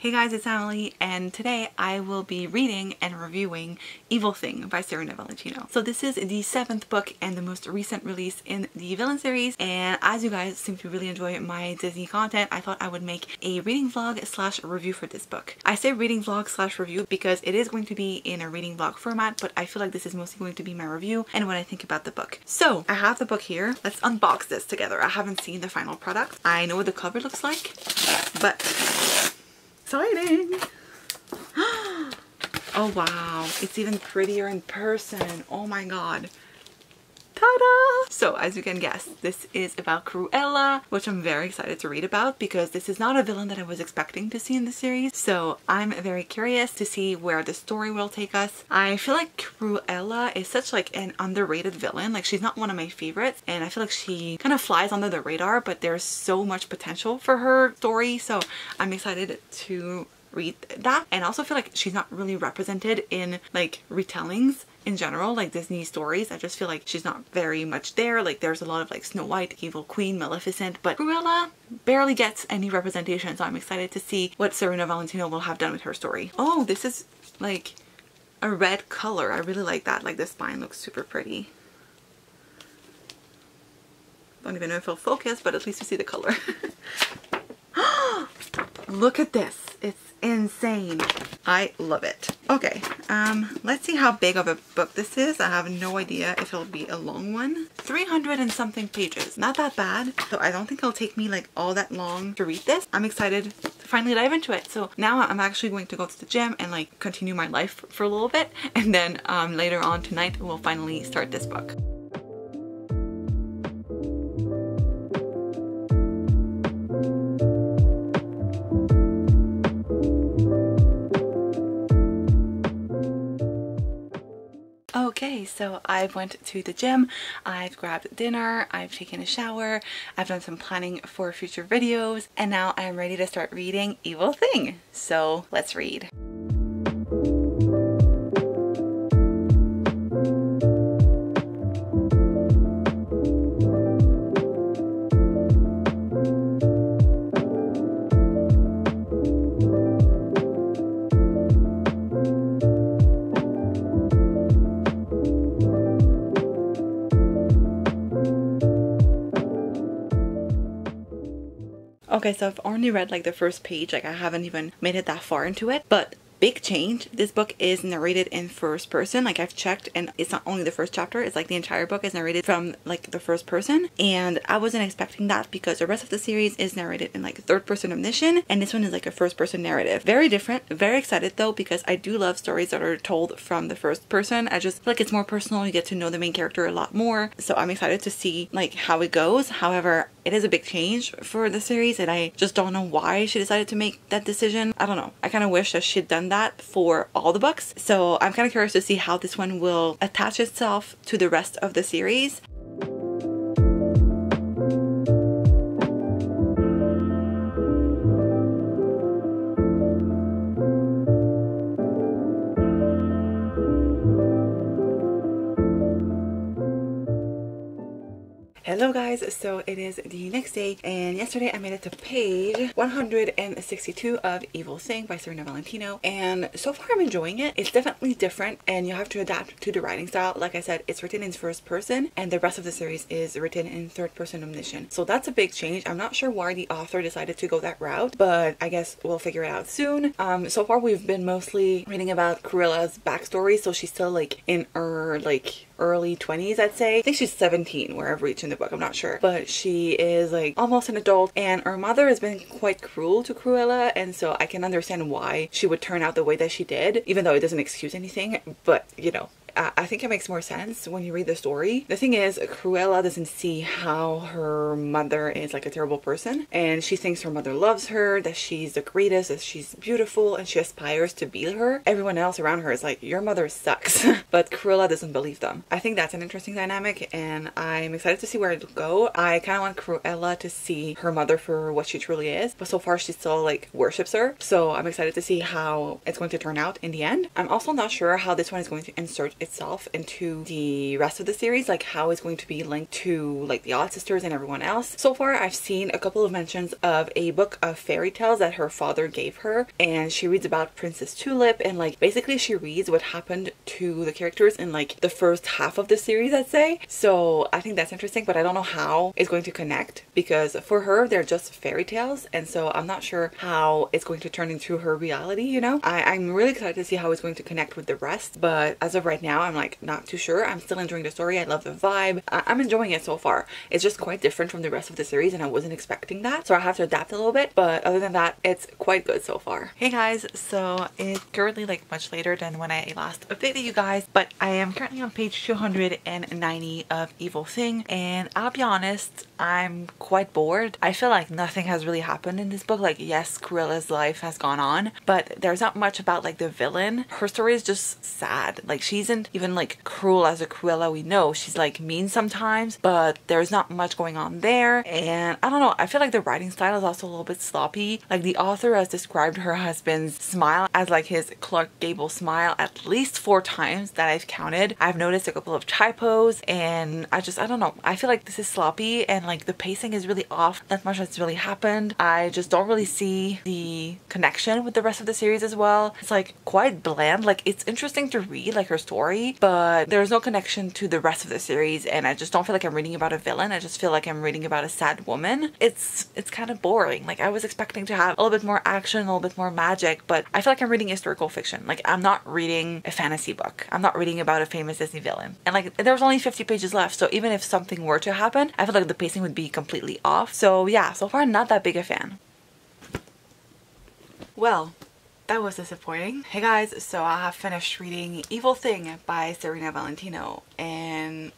Hey guys, it's Emily, and today I will be reading and reviewing Evil Thing by Serena Valentino. So this is the 7th book and the most recent release in the villain series, and as you guys seem to really enjoy my Disney content, I thought I would make a reading vlog slash review for this book. I say reading vlog slash review because it is going to be in a reading vlog format, but I feel like this is mostly going to be my review and what I think about the book. So I have the book here. Let's unbox this together. I haven't seen the final product. I know what the cover looks like, but exciting! Oh wow, it's even prettier in person. Oh my god. Ta-da! So as you can guess, this is about Cruella, which I'm very excited to read about because this is not a villain that I was expecting to see in the series. So I'm very curious to see where the story will take us. I feel like Cruella is such like an underrated villain. Like, she's not one of my favorites, and I feel like she kind of flies under the radar, but there's so much potential for her story. So I'm excited to read that, and I also feel like she's not really represented in like retellings in general, like Disney stories. I just feel like she's not very much there. Like, there's a lot of like Snow White, Evil Queen, Maleficent, but Cruella barely gets any representation. So I'm excited to see what Serena Valentino will have done with her story. Oh, this is like a red color. I really like that. Like, the spine looks super pretty. Don't even know if it'll focus, but at least you see the color. Look at this. It's insane. I love it. Okay, let's see how big of a book this is. I have no idea if it'll be a long one. 300 and something pages. Not that bad. So I don't think it'll take me like all that long to read this. I'm excited to finally dive into it. So now I'm actually going to go to the gym and like continue my life for a little bit. And then later on tonight, we'll finally start this book. Okay, so I went to the gym, I've grabbed dinner, I've taken a shower, I've done some planning for future videos, and now I'm ready to start reading Evil Thing. So let's read. Okay, so I've only read like the first page, like I haven't even made it that far into it, but big change. This book is narrated in first person. Like, I've checked, and it's not only the first chapter, it's like the entire book is narrated from like the first person, and I wasn't expecting that because the rest of the series is narrated in like third person omniscient, and this one is like a first person narrative. Very different. Very excited though, because I do love stories that are told from the first person. I just feel like it's more personal. You get to know the main character a lot more, so I'm excited to see like how it goes. However, it is a big change for the series, and I just don't know why she decided to make that decision. I don't know. I kind of wish that she'd done that for all the books. So I'm kind of curious to see how this one will attach itself to the rest of the series. Hello guys, so it is the next day, and yesterday I made it to page 162 of Evil Thing by Serena Valentino, and so far I'm enjoying it. It's definitely different, and you have to adapt to the writing style. Like I said, it's written in first person, and the rest of the series is written in third person omniscient. So that's a big change. I'm not sure why the author decided to go that route, but I guess we'll figure it out soon. So far we've been mostly reading about Cruella's backstory, so she's still like in her like early 20s, I'd say. I think she's 17 where I've reached in the book, I'm not sure, but she is like almost an adult, and her mother has been quite cruel to Cruella, and so I can understand why she would turn out the way that she did, even though it doesn't excuse anything. But you know, I think it makes more sense when you read the story. The thing is, Cruella doesn't see how her mother is like a terrible person, and she thinks her mother loves her, that she's the greatest, that she's beautiful, and she aspires to be her. Everyone else around her is like, your mother sucks. But Cruella doesn't believe them. I think that's an interesting dynamic, and I'm excited to see where it'll go. I kind of want Cruella to see her mother for what she truly is, but so far she still like worships her. So I'm excited to see how it's going to turn out in the end. I'm also not sure how this one is going to insert itself into the rest of the series, like how it's going to be linked to like the Odd Sisters and everyone else. So far I've seen a couple of mentions of a book of fairy tales that her father gave her, and she reads about Princess Tulip, and like basically she reads what happened to the characters in like the first half of the series, I'd say. So I think that's interesting, but I don't know how it's going to connect, because for her they're just fairy tales, and so I'm not sure how it's going to turn into her reality, you know. I'm really excited to see how it's going to connect with the rest, but as of right now I'm like not too sure. I'm still enjoying the story. I love the vibe. I'm enjoying it so far. It's just quite different from the rest of the series, and I wasn't expecting that, so I have to adapt a little bit, but other than that it's quite good so far. Hey guys, so it's currently like much later than when I last updated you guys, but I am currently on page 290 of Evil Thing, and I'll be honest, I'm quite bored. I feel like nothing has really happened in this book. Like, yes, Cruella's life has gone on, but there's not much about like the villain. Her story is just sad. Like, she isn't even like cruel as a Cruella we know. She's like mean sometimes, but there's not much going on there. And I don't know, I feel like the writing style is also a little bit sloppy. Like, the author has described her husband's smile as like his Clark Gable smile at least 4 times that I've counted. I've noticed a couple of typos, and I don't know. I feel like this is sloppy, and like the pacing is really off. Not much has really happened. I just don't really see the connection with the rest of the series as well. It's like quite bland. Like, it's interesting to read like her story, but there's no connection to the rest of the series, and I just don't feel like I'm reading about a villain. I just feel like I'm reading about a sad woman. It's kind of boring. Like, I was expecting to have a little bit more action, a little bit more magic, but I feel like I'm reading historical fiction. Like, I'm not reading a fantasy book. I'm not reading about a famous Disney villain. And like, there's only 50 pages left, so even if something were to happen, I feel like the pacing would be completely off. So yeah, so far not that big a fan. Well, that was disappointing. Hey guys, so I have finished reading Evil Thing by Serena Valentino, and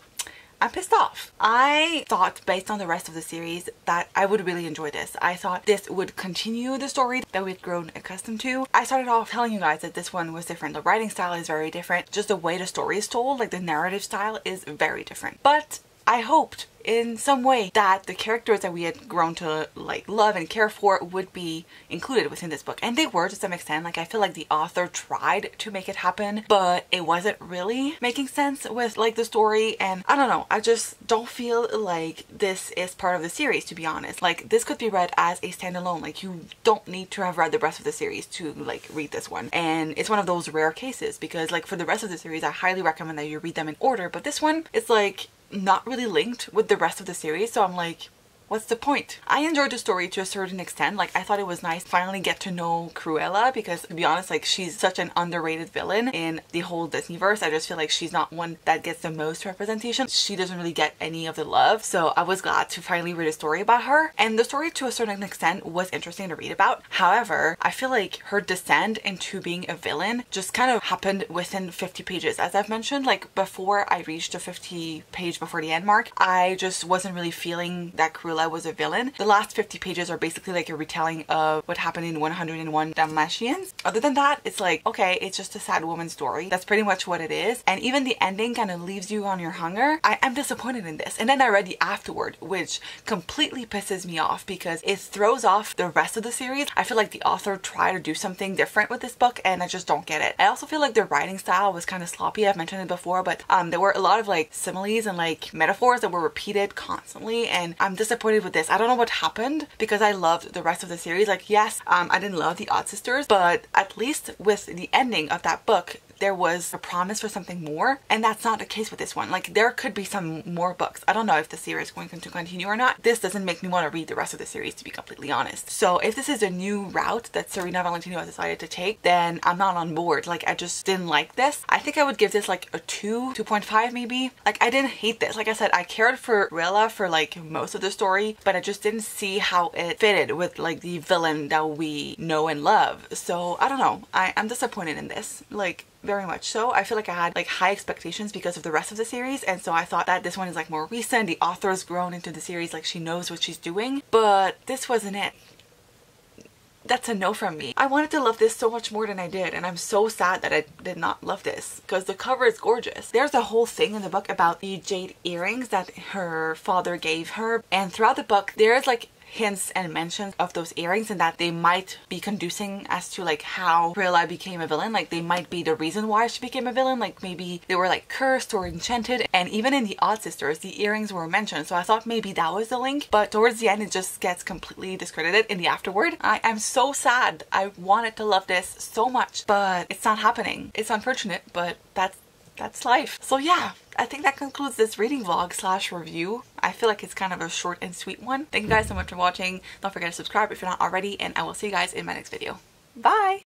I'm pissed off. I thought, based on the rest of the series, that I would really enjoy this. I thought this would continue the story that we've grown accustomed to. I started off telling you guys that this one was different. The writing style is very different. Just the way the story is told, like the narrative style, is very different. But I hoped in some way that the characters that we had grown to like love and care for would be included within this book, and they were to some extent. Like, I feel like the author tried to make it happen, but it wasn't really making sense with like the story, and I don't know, I just don't feel like this is part of the series, to be honest. Like, this could be read as a standalone. Like, you don't need to have read the rest of the series to like read this one, and it's one of those rare cases, because like for the rest of the series I highly recommend that you read them in order, but this one is like not really linked with the rest of the series, so I'm like, what's the point? I enjoyed the story to a certain extent. Like, I thought it was nice to finally get to know Cruella, because to be honest, like, she's such an underrated villain in the whole Disneyverse. I just feel like she's not one that gets the most representation. She doesn't really get any of the love, so I was glad to finally read a story about her, and the story to a certain extent was interesting to read about. However, I feel like her descent into being a villain just kind of happened within 50 pages. As I've mentioned, like, before I reached the 50 page before the end mark, I just wasn't really feeling that Cruella was a villain. The last 50 pages are basically like a retelling of what happened in 101 Dalmatians. Other than that, it's like, okay, it's just a sad woman story. That's pretty much what it is. And even the ending kind of leaves you on your hunger. I'm disappointed in this. And then I read the afterword, which completely pisses me off because it throws off the rest of the series. I feel like the author tried to do something different with this book, and I just don't get it. I also feel like the writing style was kind of sloppy. I've mentioned it before, but there were a lot of like similes and like metaphors that were repeated constantly, and I'm disappointed with this. I don't know what happened, because I loved the rest of the series. Like, yes, I didn't love the Odd Sisters, but at least with the ending of that book, there was a promise for something more, and that's not the case with this one. Like, there could be some more books. I don't know if the series is going to continue or not. This doesn't make me want to read the rest of the series, to be completely honest. So if this is a new route that Serena Valentino has decided to take, then I'm not on board. Like, I just didn't like this. I think I would give this like a 2.5 maybe. Like, I didn't hate this. Like I said, I cared for Rilla for like most of the story, but I just didn't see how it fitted with like the villain that we know and love. So I don't know. I'm disappointed in this. Like, very much so. I feel like I had like high expectations because of the rest of the series, and so I thought that this one is like more recent. The author has grown into the series, like she knows what she's doing, but this wasn't it. That's a no from me. I wanted to love this so much more than I did, and I'm so sad that I did not love this, because the cover is gorgeous. There's a whole thing in the book about the jade earrings that her father gave her, and throughout the book there's like hints and mentions of those earrings, and that they might be conducing as to like how Rilla became a villain. Like they might be the reason why she became a villain. Like maybe they were like cursed or enchanted. And even in the Odd Sisters, the earrings were mentioned. So I thought maybe that was the link, but towards the end it just gets completely discredited in the afterword. I am so sad. I wanted to love this so much, but it's not happening. It's unfortunate, but that's life. So yeah, I think that concludes this reading vlog slash review. I feel like it's kind of a short and sweet one. Thank you guys so much for watching. Don't forget to subscribe if you're not already, and I will see you guys in my next video. Bye!